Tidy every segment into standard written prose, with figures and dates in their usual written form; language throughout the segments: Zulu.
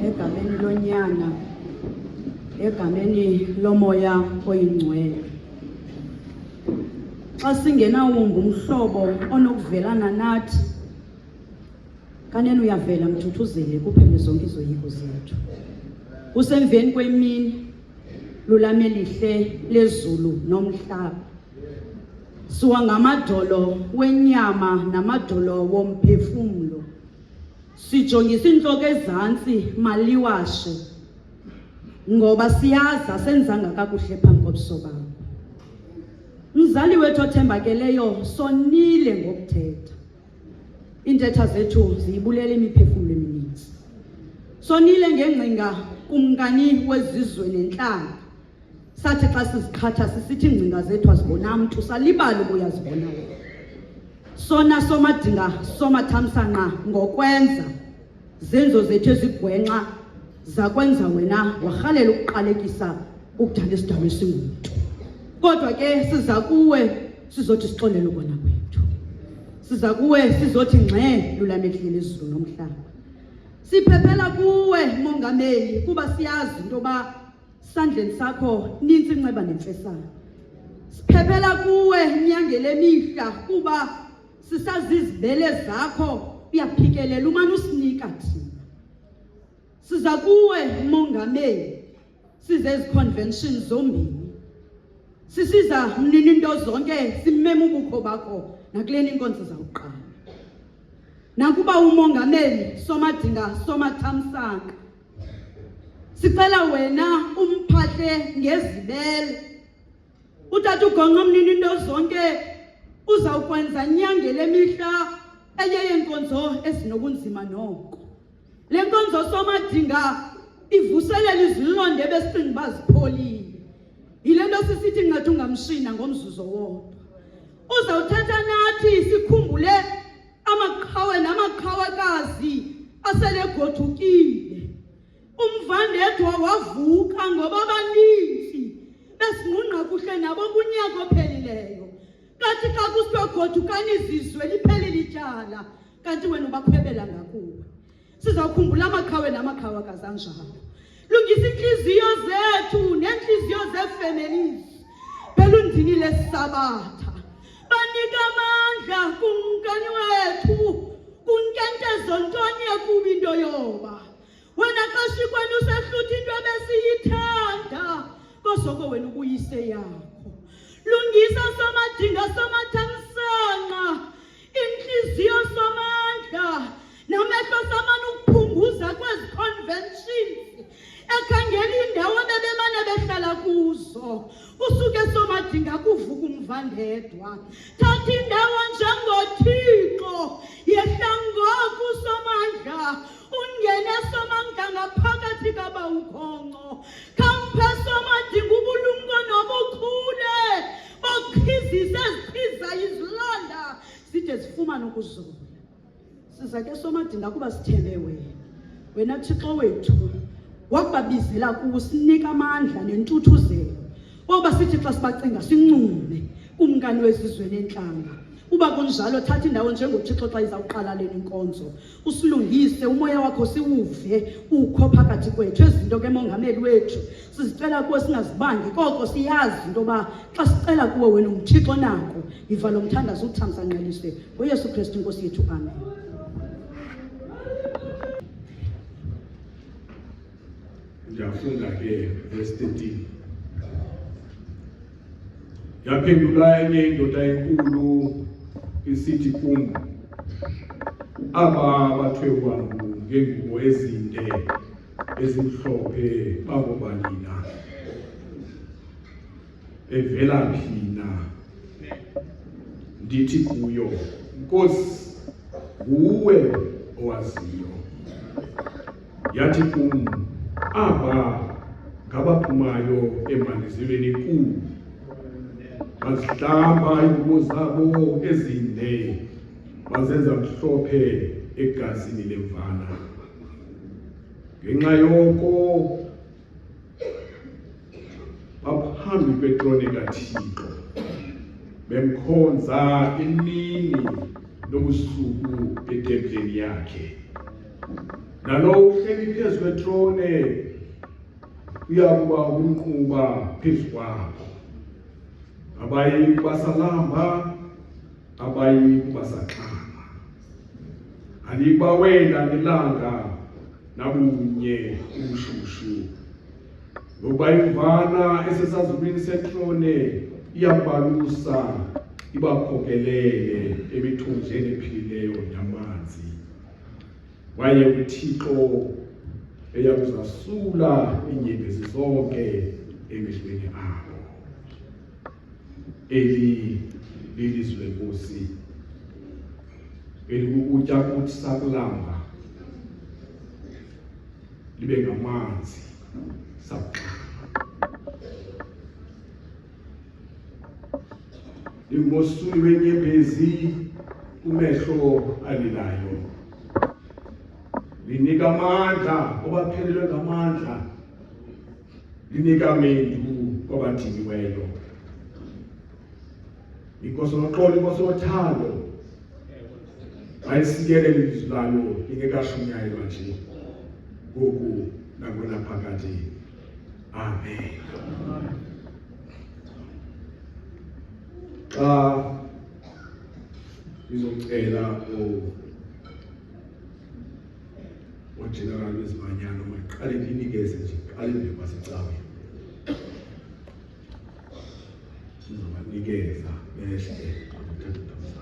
egameni lonyana, egameni lomoya oyingcwele. Xa singenawo ngumhlobo onokuvelana nathi, kanene uyavela mthuthuzele kuphele zonke izoyiko zethu. Kusemveni kwemini lulame lihle lezulu nomhlaba. Siwa ngamadolo wenyama namadolo womphefumlo. Sijongisa intloko ezantsi maliwashe, ngoba siyaza senzanga kakuhle phambi kobuso bakho. Mzali wethu othembakeleyo, sonile ngokuthetha. Iintetha zethu ziyibulela imiphefumlo emininzi. Sonile ngengcinga kumkani wezizwe nentlanga. Sathi xa siziqhatha sisithi ingcinga zethu azibona mntu, salibala ubuyazibona wena. Sona somadinga somathamsanqa ngokwenza zenzo zethu ezigwenxa zakwenza wena warhalela ukuqalekisa ukudala isidalwa esingumntu. Kodwa ke siza kuwe sizothi sixolele ukona kwethu. Siza kuwe sizothi ngxe lulame lihle izulu nomhlaba. Siphephela kuwe Mongameli kuba siyazi into yoba sandleni sakho nintsi inceba nemfesana. Siphephela kuwe Nyangele mihla kuba sisazi izibele zakho uyaphikelela umane usinika thina. Siza kuwe Mongameli size ezi-convention zombini. Sisiza mnini into zonke simeme ubukho bakho nakuleni inkonzo zawuqala. Nakuba uMongameli somadinga somathamsanqa, sicela wena umphahle ngezibele. Utata ugonqa mnini into zonke uzawukwenza Nyangele mihla eyenkonzo ezinobunzima noko. Le nkonzo somadinga ivuselela izilonde besicinga bazipholile. Yile nto sisithi ngathi ungamshina ngomzuzu wodwa. Uzawuthetha nathi sikhumbule amaqhawe namaqhawekazi asele gothukile. Umvandedwa wavuka ngoba abaninzi besingqungqa kuhle nabo kunyaka ophelileyo. Kanti xa kusithiwa godukani izizwe liphelile ityala, kanti wena ubakhwebela ngakuwe. Sizawukhumbula amaqhawe namaqhawekazi anjalo. Lungisa inhliziyo zethu nenhliziyo zefamilies. Phela undinile Sabatha. Banika amandla kumkani wethu, kunkentezo ntonye kubi into yoba. Wena xa shikwena usehluthi into ebesiyithanda, kosoko wena ubuyise yakho. Lungisa somadinga somathamsanqa, inhliziyo somandla, namehlo samana ukuphunguza kwezi conventions. Ekhangela indawo bebemane behlala kuzo. Usuke somadinga kuvuka umvandedwa. Thatha indawo njengoThixo, yehla ngoku somandla, ungene somandla ngaphakathi kabawukhonco. Khampe somadinga ubulumko nobukhule, bokukhizisa ezikhiza izilonda zide zifumane ukuzola. Siza ke somadinga kuba sithembe wena. Wena Thixo wethu wakubabizela kuwo sinika amandla nentuthuzelo. Oba sithi xa sibacinga sincume kumkani wezizwe nentlanga. Uba kunjalo thatha indawo njengoThixo xa izawuqala lena inkonzo. Usilungise umoya wakho siwuve ukho phakathi kwethu. Ezinto ke Mongameli wethu sizicela kuwe singazibangi, koko siyazi into yoba xa sicela kuwe wena uMthixo nako yiva lo mthandazo uthamsanqelise ngoYesu Kristu inkosi yethu, amen. Ndiyafunda ke verse 13. Yaphendula enye indoda enkulu isithi kum, aba bathwe kwangu ngeengubo ezinde ezimhlophe bangobani na? Evela phi na? Ndithi kuyo, Nkosi, nguwe owaziyo. Yathi kum, aba ngabaphumayo emanizelweni enkulu, bazihlamba iingubo zabo ezinde, bazenza mhlophe egazini lemvana. Ngenxa yoko baphambi kwetrone kaThixo, bemkhonza imini nobusuku etempleni yakhe. nalo uhleli phezu kwetrone uyakuba umnquba phezu kwakho, abayi kubasalamba, abayi kubasaxhama, aliba wena nelanga nabunye ubushushu. Ngoba imvana esesazulwini setrone iyabalusa ibakhokelele emithonjeni ephilileyo yamanzi. Waye uThixo eyakuzasula iinyembezi zonke emehlweni abo. Eli lilizwi lenkosi, elikukutya kuthi sakulamba libe ngamanzi sakuxhama. Lingumosuli wenyembezi kumehlo alilayo, linika amandla obaphelelwe ngamandla, linika amendu kwabadiniweyo. Inkosi noxolo, inkosi nothando, ayisikelele ilizwi layo lingekashunyayelwa nje ngoku nakunaphakade. Amen. Xa ngizocela uGeneral wezimanyano maqale ndinikeze nje, qale nje kwasicawe nizobanikeza behle ukuthatha.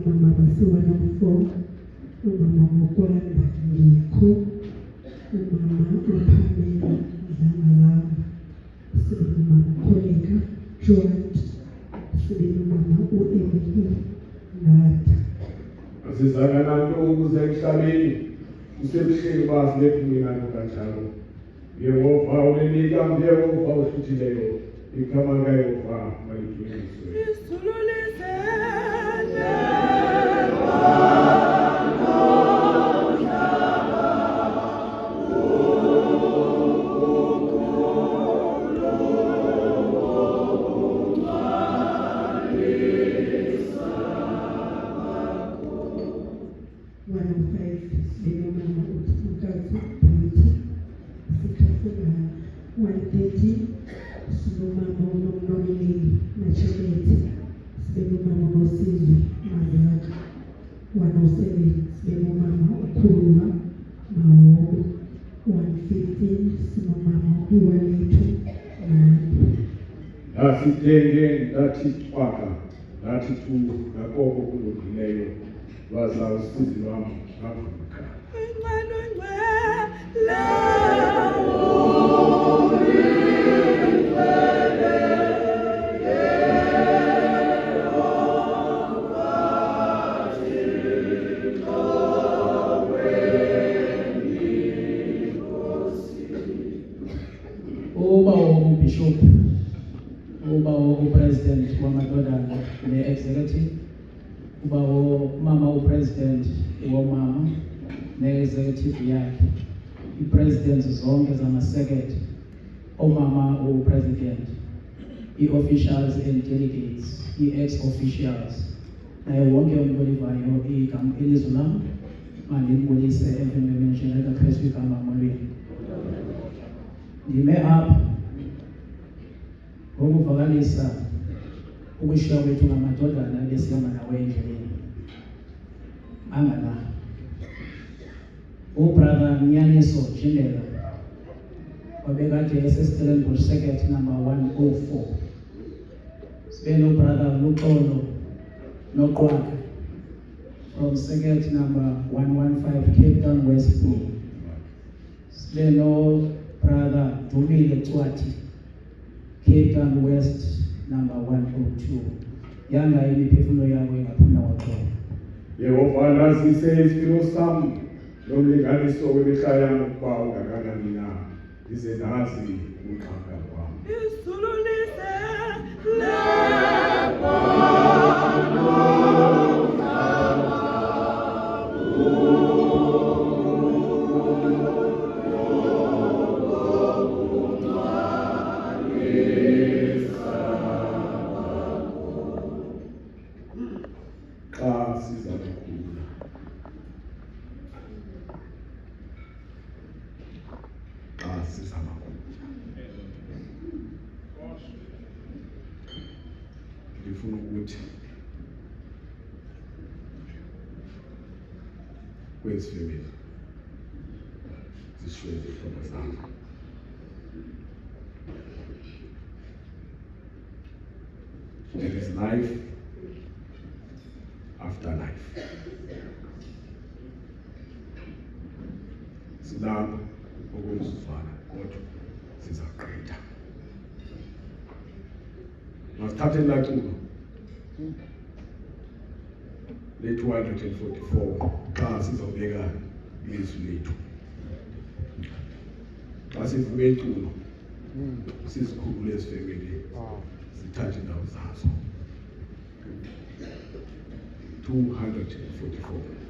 umama basi-104, umama Mokwanda Ngikho, umama uPamela Dlangalaba, sibe nomama Kholeka Joint, sibe nomama uEmily Nada. Asizakala nto ukuze emhlabeni usebuhleni bazi lephumilano kanjalo. Yehova unenika Yehova uhluthileyo igama likaYehova malidunyiswe. Nasitenge ndathi xhwaka ndathi thu nakoko kulungileyo waza usizi lwam ngavuka. Bishop, President wamadodana ne-executive, mama President womama ne-executive yakhe, i-president zonke zamasekethe, omama President, i-officials and delegates, i-ex-officials, naye wonke umuntu olivayo igama ilizwi lami mandilibulise emveni kaKristu igama molweni. Ndime apha ngokuvakalisa ukushiya kwethu ngamadodana besihamba nawe endleleni angala ubrother Nyaniso Jindela wabekade eseStellenbosch Circuit number 104, sibe nobrother Luxolo Noqwaka from Circuit number 115 Cape Town West Pool, sibe no-brother Dumile Tswati Cape Town West number 102. Yanga imiphefumulo yabo ingaphuma ngoxolo. Yehova lazise isipilo sami nomlinganiso wemihla yami ukuba ungakanani na, ndize ndazi ukuxhaka kwami. Ndifuna ukuthi kwezi family zishwele ihloko zami. There is life after life. Silapha okwenzufana kodwa sizaqeda. Masithathe laculo le-244 xa sizobeka ilizwi lethu. Xa sivume iculo sizikhulule ezifemeli sithathe indawo zazo. 244.